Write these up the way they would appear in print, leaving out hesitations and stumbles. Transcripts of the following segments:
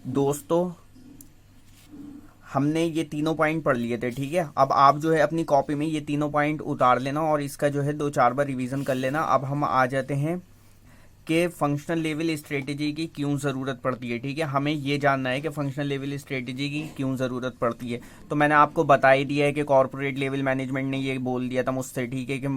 दोस्तों हमने ये तीनों पॉइंट पढ़ लिए थे, ठीक है। अब आप जो है अपनी कॉपी में ये तीनों पॉइंट उतार लेना और इसका जो है 2-4 बार रिवीजन कर लेना। अब हम आ जाते हैं कि फंक्शनल लेवल स्ट्रेटेजी की क्यों ज़रूरत पड़ती है, ठीक है। हमें ये जानना है कि फंक्शनल लेवल स्ट्रेटेजी की क्यों ज़रूरत पड़ती है। तो मैंने आपको बता ही दिया है कि कॉरपोरेट लेवल मैनेजमेंट ने ये बोल दिया था मुझसे, ठीक है, कि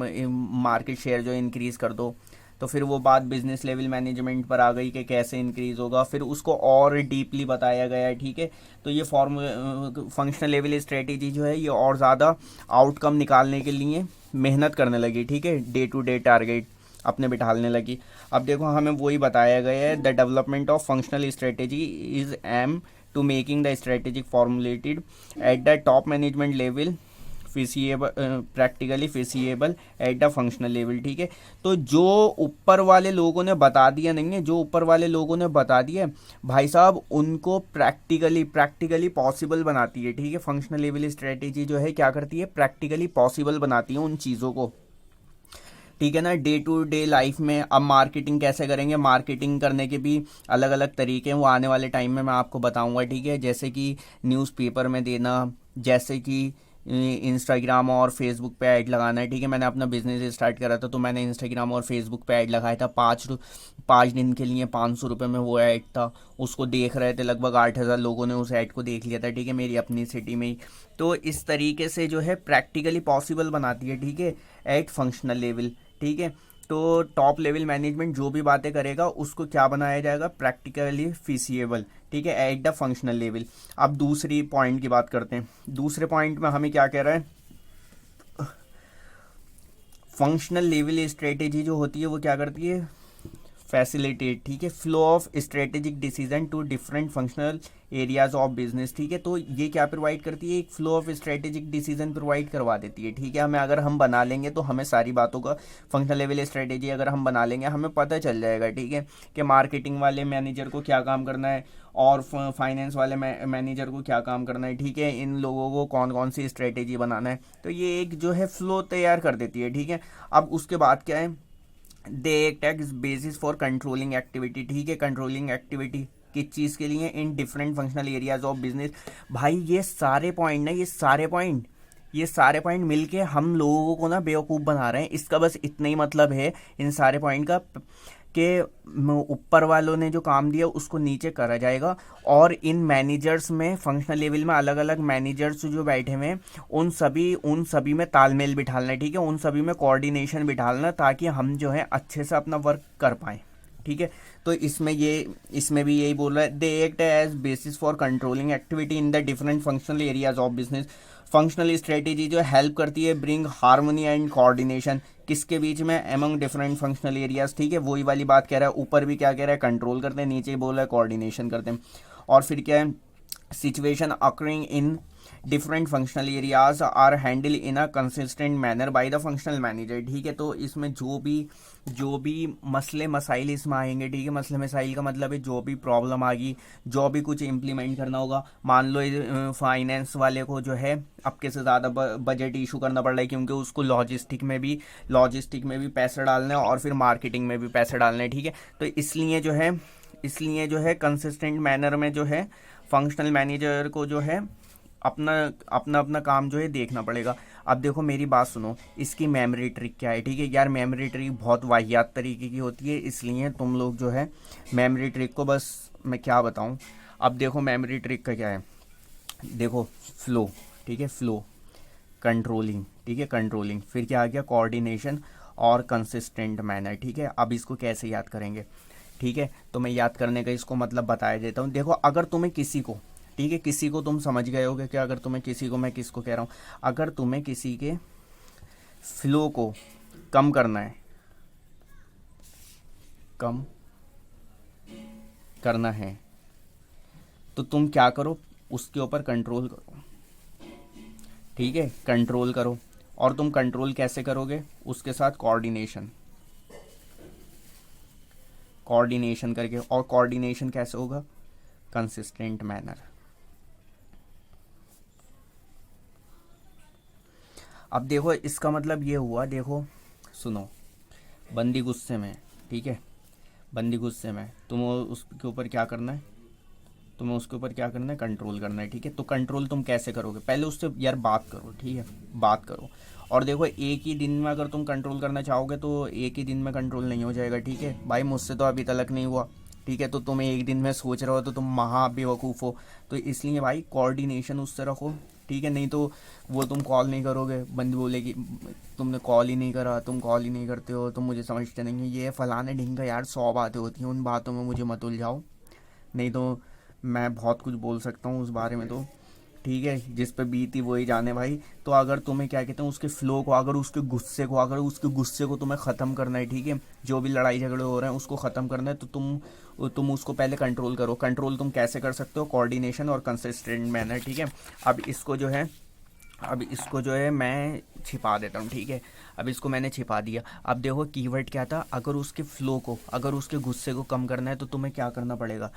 मार्केट शेयर जो है इंक्रीज़ कर दो। तो फिर वो बात बिजनेस लेवल मैनेजमेंट पर आ गई कि कैसे इंक्रीज़ होगा, फिर उसको और डीपली बताया गया है, ठीक है। तो ये फंक्शनल लेवल स्ट्रेटेजी जो है ये और ज़्यादा आउटकम निकालने के लिए मेहनत करने लगी, ठीक है, डे टू डे टारगेट अपने बिठाने लगी। अब देखो हमें वही बताया गया है, the development of functional strategy is aim to making the strategic formulated at the top management level feasible practically feasible at the functional level, ठीक है। तो जो ऊपर वाले लोगों ने बता दिया नहीं है, जो ऊपर वाले लोगों ने बता दिया भाई साहब, उनको प्रैक्टिकली पॉसिबल बनाती है, ठीक है। फंक्शनल लेवल स्ट्रेटेजी जो है क्या करती है, प्रैक्टिकली पॉसिबल बनाती है उन चीज़ों को, ठीक है ना। डे टू डे लाइफ में अब मार्केटिंग कैसे करेंगे, मार्केटिंग करने के भी अलग अलग तरीके हैं, वो आने वाले टाइम में मैं आपको बताऊंगा, ठीक है। जैसे कि न्यूज़पेपर में देना, जैसे कि इंस्टाग्राम और फेसबुक पे ऐड लगाना है, ठीक है। मैंने अपना बिजनेस स्टार्ट करा था तो मैंने इंस्टाग्राम और फेसबुक पे ऐड लगाया था। 5 दिन के लिए 500 रुपये में वो ऐड था, उसको देख रहे थे लगभग 8,000 लोगों ने उस ऐड को देख लिया था, ठीक है, मेरी अपनी सिटी में ही। तो इस तरीके से जो है प्रैक्टिकली पॉसिबल बनाती है, ठीक है, एट फंक्शनल लेवल, ठीक है। तो टॉप लेवल मैनेजमेंट जो भी बातें करेगा उसको क्या बनाया जाएगा, प्रैक्टिकली फिजिएबल, ठीक है, एट द फंक्शनल लेवल। अब दूसरी पॉइंट की बात करते हैं। दूसरे पॉइंट में हमें क्या कह रहा है, फंक्शनल लेवल स्ट्रेटेजी जो होती है वो क्या करती है, फैसिलिटेट, ठीक है, flow of strategic decision to different functional areas of business, ठीक है। तो ये क्या प्रोवाइड करती है, एक flow of strategic decision provide करवा देती है, ठीक है। हमें अगर हम बना लेंगे तो हमें सारी बातों का फंक्शनल लेवल स्ट्रेटेजी अगर हम बना लेंगे हमें पता चल जाएगा, ठीक है, कि मार्केटिंग वाले मैनेजर को क्या काम करना है और फाइनेंस वाले मैनेजर को क्या काम करना है, ठीक है, इन लोगों को कौन कौन सी स्ट्रेटेजी बनाना है। तो ये एक जो है फ्लो तैयार कर देती है, ठीक है। अब उसके बाद क्या है, they act as basis for controlling activity, ठीक है, कंट्रोलिंग एक्टिविटी किस चीज़ के लिए, in different functional areas of business. भाई ये सारे पॉइंट मिलके हम लोगों को ना बेवकूफ़ बना रहे हैं। इसका बस इतना ही मतलब है इन सारे पॉइंट का कि ऊपर वालों ने जो काम दिया उसको नीचे करा जाएगा, और इन मैनेजर्स में फंक्शनल लेवल में अलग अलग मैनेजर्स जो बैठे हुए हैं उन सभी में तालमेल बिठाना है, ठीक है, उन सभी में कोऑर्डिनेशन बिठाना, ताकि हम जो है अच्छे से अपना वर्क कर पाएँ, ठीक है। तो इसमें भी यही बोल रहा है, they act as basis for controlling activity in the different functional areas of business. Functional strategy जो हेल्प करती है ब्रिंग हार्मोनी एंड कोऑर्डिनेशन किसके बीच में, एमंग डिफरेंट फंक्शनल एरियाज, ठीक है। वही वाली बात कह रहा है, ऊपर भी क्या कह रहा है, कंट्रोल करते हैं, नीचे ही बोल रहा है कोऑर्डिनेशन करते हैं। और फिर क्या है, situation occurring in different functional areas are handle in a consistent manner by the functional manager, ठीक है। तो इसमें जो भी मसले मसाइल इसमें आएंगे, ठीक है, मसले मसाइल का मतलब है जो भी प्रॉब्लम आ गई, जो भी कुछ इम्प्लीमेंट करना होगा, मान लो फाइनेंस वाले को जो है आपके से ज़्यादा बजट इशू करना पड़ रहा है क्योंकि उसको लॉजिस्टिक में भी पैसे डालने हैं और फिर मार्केटिंग में भी पैसे डालने हैं, ठीक है। तो इसलिए जो है कंसिस्टेंट मैनर में जो है फंक्शनल मैनेजर को जो है अपना अपना अपना काम जो है देखना पड़ेगा। अब देखो मेरी बात सुनो, इसकी मेमोरी ट्रिक क्या है, ठीक है यार, मेमोरी ट्रिक बहुत वाहियात तरीके की होती है, इसलिए तुम लोग जो है मेमोरी ट्रिक को बस मैं क्या बताऊं। अब देखो मेमोरी ट्रिक का क्या है, देखो फ्लो, ठीक है, फ्लो, कंट्रोलिंग, ठीक है, कंट्रोलिंग, फिर क्या आ गया, कोऑर्डिनेशन और कंसिस्टेंट मैनर, ठीक है। अब इसको कैसे याद करेंगे, ठीक है, तो मैं याद करने का इसको मतलब बताया देता हूँ। देखो अगर तुम्हें किसी को, ठीक है, किसी को तुम समझ गए होगे कि अगर तुम्हें किसी को, मैं किसको कह रहा हूँ, अगर तुम्हें किसी के फ्लो को कम करना है, कम करना है, तो तुम क्या करो, उसके ऊपर कंट्रोल करो, ठीक है, कंट्रोल करो। और तुम कंट्रोल कैसे करोगे, उसके साथ कोऑर्डिनेशन, कोऑर्डिनेशन करके, और कोऑर्डिनेशन कैसे होगा, कंसिस्टेंट मैनर। अब देखो इसका मतलब ये हुआ, देखो सुनो, बंदी गुस्से में, ठीक है, बंदी गुस्से में, तुम उसके ऊपर क्या करना है, तुम्हें उसके ऊपर क्या करना है, कंट्रोल करना है, ठीक है। तो कंट्रोल तुम कैसे करोगे, पहले उससे यार बात करो, ठीक है, बात करो। और देखो एक ही दिन में अगर तुम कंट्रोल करना चाहोगे तो एक ही दिन में कंट्रोल नहीं हो जाएगा, ठीक है भाई, मुझसे तो अभी तक नहीं हुआ, ठीक है। तो तुम एक दिन में सोच रहे हो तो तुम महा बेवकूफ़ हो। तो इसलिए भाई कोऑर्डिनेशन उससे रखो, ठीक है। नहीं तो वो तुम कॉल नहीं करोगे, बंदी बोलेगी तुमने कॉल ही नहीं करा, तुम कॉल ही नहीं करते हो, तुम मुझे समझते नहीं है, ये फलाने ढिंगा, यार 100 बातें होती हैं, उन बातों में मुझे मत उलझाओ, नहीं तो मैं बहुत कुछ बोल सकता हूँ उस बारे में, तो ठीक है, जिस पे बीती वही जाने भाई। तो अगर तुम्हें क्या कहते हैं उसके फ्लो को, अगर उसके गुस्से को तुम्हें ख़त्म करना है, ठीक है, जो भी लड़ाई झगड़े हो रहे हैं उसको ख़त्म करना है, तो तुम उसको पहले कंट्रोल करो। कंट्रोल तुम कैसे कर सकते हो, कोऑर्डिनेशन और कंसिस्टेंट मैनर, ठीक है। अब इसको जो है अब इसको जो है मैं छिपा देता हूँ, ठीक है। अब इसको मैंने छिपा दिया। अब देखो कीवर्ड क्या था, अगर उसके गुस्से को कम करना है तो तुम्हें क्या करना पड़ेगा,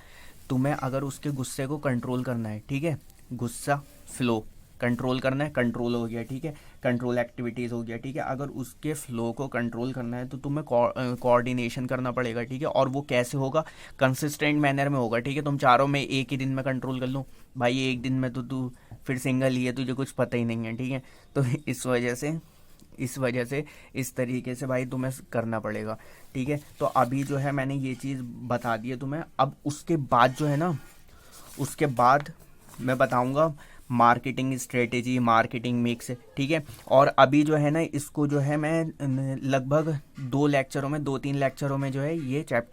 तुम्हें अगर उसके गुस्से को कंट्रोल करना है, ठीक है, गुस्सा फ्लो कंट्रोल करना है, कंट्रोल हो गया, ठीक है, कंट्रोल एक्टिविटीज़ हो गया, ठीक है। अगर उसके फ्लो को कंट्रोल करना है तो तुम्हें कोऑर्डिनेशन करना पड़ेगा, ठीक है। और वो कैसे होगा, कंसिस्टेंट मैनर में होगा, ठीक है। तुम चारों में एक ही दिन में कंट्रोल कर लो भाई, एक दिन में तो तू फिर सिंगल ही है, तुझे कुछ पता ही नहीं है, ठीक है। तो इस वजह से इस तरीके से भाई तुम्हें करना पड़ेगा, ठीक है। तो अभी जो है मैंने ये चीज़ बता दी है तुम्हें। अब उसके बाद जो है ना, उसके बाद मैं बताऊंगा मार्केटिंग स्ट्रेटेजी, मार्केटिंग मिक्स, ठीक है। और अभी जो है ना इसको जो है मैं लगभग 2-3 लेक्चरों में जो है ये चैप्टर